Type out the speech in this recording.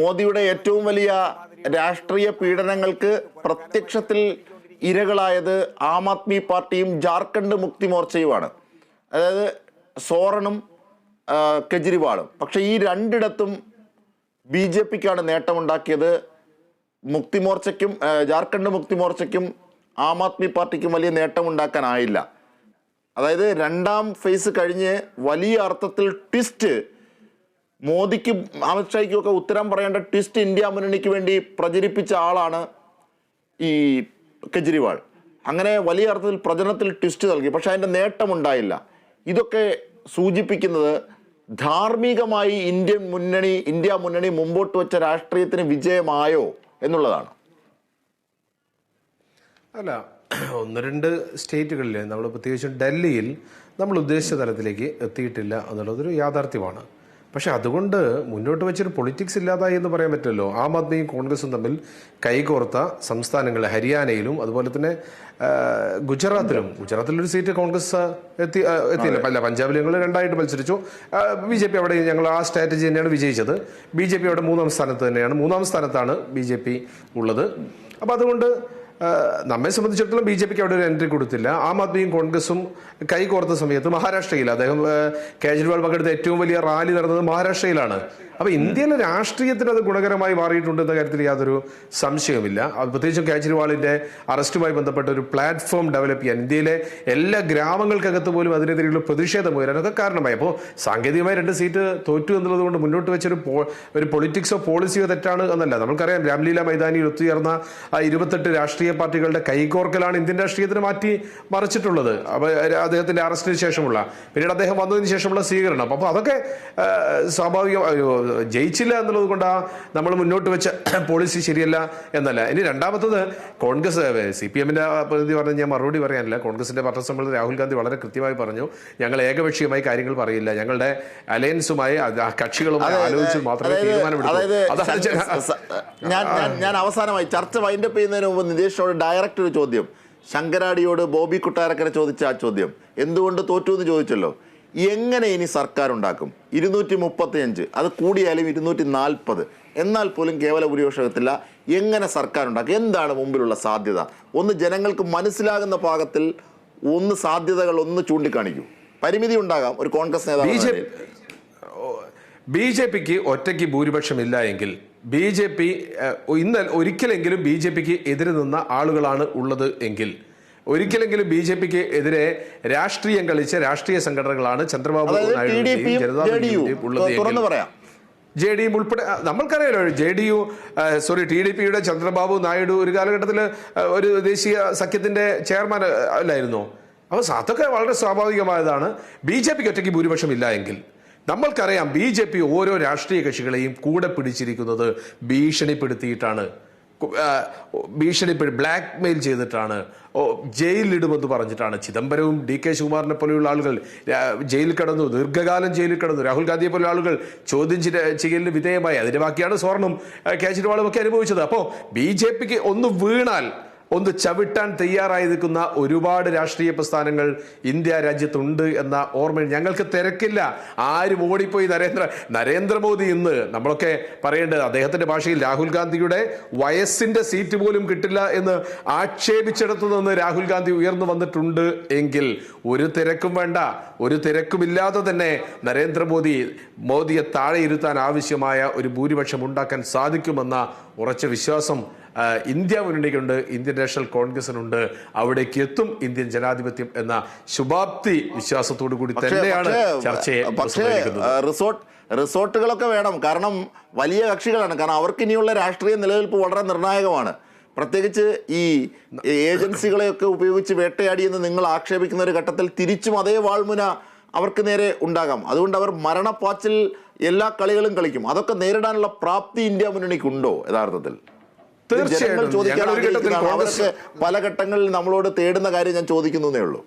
മോദിയുടെ ഏറ്റവും വലിയ രാഷ്ട്രീയ പീഡനങ്ങൾക്ക് പ്രത്യക്ഷത്തിൽ ഇരകളായത് ആം ആദ്മി പാർട്ടിയും ജാർഖണ്ഡ് മുക്തി മോർച്ചയുമാണ്. അതായത് സോറനും കെജ്രിവാളും. പക്ഷെ ഈ രണ്ടിടത്തും BJPക്കാണ് നേട്ടമുണ്ടാക്കിയത്. മുക്തി മോർച്ചയ്ക്കും ജാർഖണ്ഡ് മുക്തി മോർച്ചയ്ക്കും ആം ആദ്മി പാർട്ടിക്കും വലിയ നേട്ടമുണ്ടാക്കാനായില്ല. അതായത് രണ്ടാം ഫേസ് കഴിഞ്ഞ് വലിയ അർത്ഥത്തിൽ ട്വിസ്റ്റ് മോദിക്കും അമിത്ഷായ്ക്കും ഒക്കെ ഉത്തരം പറയേണ്ട ട്വിസ്റ്റ് ഇന്ത്യ മുന്നണിക്ക് വേണ്ടി പ്രചരിപ്പിച്ച ആളാണ് ഈ കെജ്രിവാൾ. അങ്ങനെ വലിയ അർത്ഥത്തിൽ പ്രചരണത്തിൽ ട്വിസ്റ്റ് നൽകി. പക്ഷെ അതിൻ്റെ നേട്ടമുണ്ടായില്ല. ഇതൊക്കെ സൂചിപ്പിക്കുന്നത് ധാർമ്മികമായി ഇന്ത്യ മുന്നണി മുമ്പോട്ട് വെച്ച രാഷ്ട്രീയത്തിന് വിജയമായോ എന്നുള്ളതാണ്. അല്ല, ഒന്ന് രണ്ട് സ്റ്റേറ്റുകളിൽ നമ്മൾ പ്രത്യേകിച്ചും ഡൽഹിയിൽ നമ്മൾ ഉദ്ദേശിച്ച തലത്തിലേക്ക് എത്തിയിട്ടില്ല എന്നുള്ളതൊരു യാഥാർത്ഥ്യമാണ്. പക്ഷെ അതുകൊണ്ട് മുന്നോട്ട് വെച്ചൊരു പൊളിറ്റിക്സ് ഇല്ലാതായി എന്ന് പറയാൻ പറ്റില്ലല്ലോ. ആം ആദ്മിയും കോൺഗ്രസും തമ്മിൽ കൈകോർത്ത സംസ്ഥാനങ്ങൾ ഹരിയാനയിലും അതുപോലെ തന്നെ ഗുജറാത്തിലൊരു സീറ്റ് കോൺഗ്രസ് എത്തിയില്ല. അല്ല, പഞ്ചാബിൽ ഞങ്ങൾ രണ്ടായിട്ട് മത്സരിച്ചു. BJP അവിടെ ഞങ്ങൾ ആ സ്ട്രാറ്റജി തന്നെയാണ് വിജയിച്ചത്. BJP അവിടെ മൂന്നാം സ്ഥാനത്താണ് BJP ഉള്ളത്. അപ്പം അതുകൊണ്ട് നമ്മെ സംബന്ധിച്ചിടത്തോളം BJPക്ക് അവിടെ ഒരു എൻട്രി കൊടുത്തില്ല. ആം ആദ്മിയും കോൺഗ്രസും കൈകോർത്ത സമയത്ത് മഹാരാഷ്ട്രയിൽ അദ്ദേഹം കേജ്രിവാൾ പങ്കെടുത്ത ഏറ്റവും വലിയ റാലി നടന്നത് മഹാരാഷ്ട്രയിലാണ്. അപ്പൊ ഇന്ത്യയിലെ രാഷ്ട്രീയത്തിന് അത് ഗുണകരമായി മാറിയിട്ടുണ്ട് എന്ന കാര്യത്തിൽ യാതൊരു സംശയവുമില്ല. പ്രത്യേകിച്ചും കേജ്രിവാളിന്റെ അറസ്റ്റുമായി ബന്ധപ്പെട്ട ഒരു പ്ലാറ്റ്ഫോം ഡെവലപ്പ് ചെയ്യാൻ ഇന്ത്യയിലെ എല്ലാ ഗ്രാമങ്ങൾക്കകത്ത് പോലും അതിനെതിരെയുള്ള പ്രതിഷേധം ഉയരാനൊക്കെ കാരണമായി. അപ്പോൾ സാങ്കേതികമായി 2 സീറ്റ് തോറ്റു എന്നുള്ളത് കൊണ്ട് മുന്നോട്ട് വെച്ചൊരു പൊളിറ്റിക്സോ പോളിസിയോ തെറ്റാണ് എന്നല്ല. നമുക്കറിയാം, രാംലീല മൈതാനിയിൽ ഒത്തുചേർന്ന 28 രാഷ്ട്രീയ പാർട്ടികളുടെ കൈകോർക്കലാണ് ഇന്ത്യൻ രാഷ്ട്രീയത്തിന് മാറ്റി മറിച്ചിട്ടുള്ളത്. അപ്പൊ അദ്ദേഹത്തിന്റെ അറസ്റ്റിന് ശേഷമുള്ള, പിന്നീട് അദ്ദേഹം വന്നതിന് ശേഷമുള്ള സ്വീകരണം, അപ്പോൾ അതൊക്കെ സ്വാഭാവികം. ജയിച്ചില്ല എന്നുള്ളത് കൊണ്ടാ നമ്മൾ മുന്നോട്ട് വെച്ച പോളിസി ശരിയല്ല എന്നല്ല. ഇനി രണ്ടാമത്തത്, കോൺഗ്രസ് CPMന്റെ പ്രതിനിധി പറഞ്ഞ് ഞാൻ മറുപടി പറയാനില്ല. കോൺഗ്രസിന്റെ പത്രസമ്മേളനത്തിൽ രാഹുൽ ഗാന്ധി വളരെ കൃത്യമായി പറഞ്ഞു, ഞങ്ങൾ ഏകപക്ഷീയമായി കാര്യങ്ങൾ പറയില്ല, ഞങ്ങളുടെ അലയൻസുമായി കക്ഷികളുമായി ആലോചിച്ച് മാത്രമേ തീരുമാനമെടുക്കൂ. ഞാൻ അവസാനമായി ചർച്ച വൈൻഡപ്പ് ചെയ്യുന്നതിന് മുമ്പ് നിതീഷിനോട് ഡയറക്റ്റ് ഒരു ചോദ്യം, ശങ്കരാടിയോട് ബോബി കുട്ടാരക്കര ചോദിച്ച ആ ചോദ്യം, എന്തുകൊണ്ട് തോറ്റു എന്ന് ചോദിച്ചല്ലോ. എങ്ങനെ ഇനി സർക്കാർ ഉണ്ടാക്കും? 235, അത് കൂടിയാലും 240, എന്നാൽ പോലും കേവല ഭൂരിപക്ഷത്തില്ല. എങ്ങനെ സർക്കാർ ഉണ്ടാക്കും? എന്താണ് മുമ്പിലുള്ള സാധ്യത? ഒന്ന് ജനങ്ങൾക്ക് മനസ്സിലാകുന്ന പാകത്തിൽ സാധ്യതകൾ ചൂണ്ടിക്കാണിക്കൂ. പരിമിതി ഉണ്ടാകാം ഒരു കോൺഗ്രസ് നേതാവ്. BJPക്ക് ഒറ്റയ്ക്ക് ഭൂരിപക്ഷമില്ല എങ്കിൽ ഒരിക്കലെങ്കിലും BJPക്ക് എതിരെ നിന്ന ആളുകളാണ് ഉള്ളത് എങ്കിൽ, ഒരിക്കലെങ്കിലും BJPക്ക് എതിരെ രാഷ്ട്രീയം കളിച്ച രാഷ്ട്രീയ സംഘടനകളാണ് ചന്ദ്രബാബു നായിഡുവിന്റെയും ജനതാദളിന്റെയും ഉള്ളത് എങ്കിൽ, JDU ഉൾപ്പെടെ നമ്മൾക്കറിയാലോ, TDPയുടെ ചന്ദ്രബാബു നായിഡു ഒരു കാലഘട്ടത്തിൽ ഒരു ദേശീയ സഖ്യത്തിന്റെ ചെയർമാൻ അല്ലായിരുന്നോ? അപ്പോൾ അതൊക്കെ വളരെ സ്വാഭാവികമായതാണ്. BJPക്ക് ഒറ്റയ്ക്ക് ഭൂരിപക്ഷം ഇല്ല എങ്കിൽ നമ്മൾക്കറിയാം, BJP ഓരോ രാഷ്ട്രീയ കക്ഷികളെയും കൂടെ പിടിച്ചിരിക്കുന്നത് ഭീഷണിപ്പെടുത്തിയിട്ടാണ്, ബ്ലാക്ക് മെയിൽ ചെയ്തിട്ടാണ്, ജയിലിലിടുമെന്ന് പറഞ്ഞിട്ടാണ്. ചിദംബരവും DK ശിവകുമാറിനെ പോലെയുള്ള ആളുകൾ ജയിലിൽ കിടന്നു, ദീർഘകാലം ജയിലിൽ കിടന്നു. രാഹുൽ ഗാന്ധിയെ പോലുള്ള ആളുകൾ ചോദ്യം ചെയ്യലിന് വിധേയമായി. അതിന്റെ ബാക്കിയാണ് സോറനും കേജ്രിവാളും ഒക്കെ അനുഭവിച്ചത്. അപ്പോൾ BJPക്ക് ഒന്ന് വീണാൽ ഒന്ന് ചവിട്ടാൻ തയ്യാറായി നിൽക്കുന്ന ഒരുപാട് രാഷ്ട്രീയ പ്രസ്ഥാനങ്ങൾ ഇന്ത്യ രാജ്യത്തുണ്ട് എന്ന ഓർമ്മയിൽ ഞങ്ങൾക്ക് തിരക്കില്ല. ആരും ഓടിപ്പോയി നരേന്ദ്രമോദി ഇന്ന് നമ്മളൊക്കെ പറയേണ്ടത് അദ്ദേഹത്തിന്റെ ഭാഷയിൽ രാഹുൽ ഗാന്ധിയുടെ വയസ്സിന്റെ സീറ്റ് പോലും കിട്ടില്ല എന്ന് ആക്ഷേപിച്ചെടുത്തു നിന്ന് രാഹുൽ ഗാന്ധി ഉയർന്നു വന്നിട്ടുണ്ട് എങ്കിൽ ഒരു തിരക്കും വേണ്ട, ഒരു തിരക്കുമില്ലാതെ തന്നെ മോദിയെ താഴെ ഇരുത്താൻ ആവശ്യമായ ഒരു ഭൂരിപക്ഷം ഉണ്ടാക്കാൻ സാധിക്കുമെന്ന ഉറച്ച വിശ്വാസം ഇന്ത്യ മുന്നണിക്കുണ്ട്, ഇന്ത്യൻ നാഷണൽ കോൺഗ്രസിനുണ്ട്. അവിടേക്ക് എത്തും ഇന്ത്യൻ ജനാധിപത്യം എന്ന ശുഭാപ്തി വിശ്വാസത്തോടു കൂടി തന്നെയാണ് ചർച്ചയെ. റിസോർട്ടുകളൊക്കെ വേണം, കാരണം വലിയ കക്ഷികളാണ്, കാരണം അവർക്ക് ഇനിയുള്ള രാഷ്ട്രീയ നിലനിൽപ്പ് വളരെ നിർണായകമാണ്. പ്രത്യേകിച്ച് ഈ ഏജൻസികളെയൊക്കെ ഉപയോഗിച്ച് വേട്ടയാടിയെന്ന് നിങ്ങൾ ആക്ഷേപിക്കുന്ന ഒരു ഘട്ടത്തിൽ തിരിച്ചും അതേ വാൾമുന അവർക്ക് നേരെ ഉണ്ടാകാം. അതുകൊണ്ട് അവർ മരണപ്പാച്ചിൽ എല്ലാ കളികളും കളിക്കും. അതൊക്കെ നേരിടാനുള്ള പ്രാപ്തി ഇന്ത്യ മുന്നണിക്കുണ്ടോ യഥാർത്ഥത്തിൽ? തീർച്ചയായിട്ടും ചോദിക്കാൻ പല ഘട്ടങ്ങളിൽ നമ്മളോട് തേടുന്ന കാര്യം ഞാൻ ചോദിക്കുന്നതേ ഉള്ളൂ.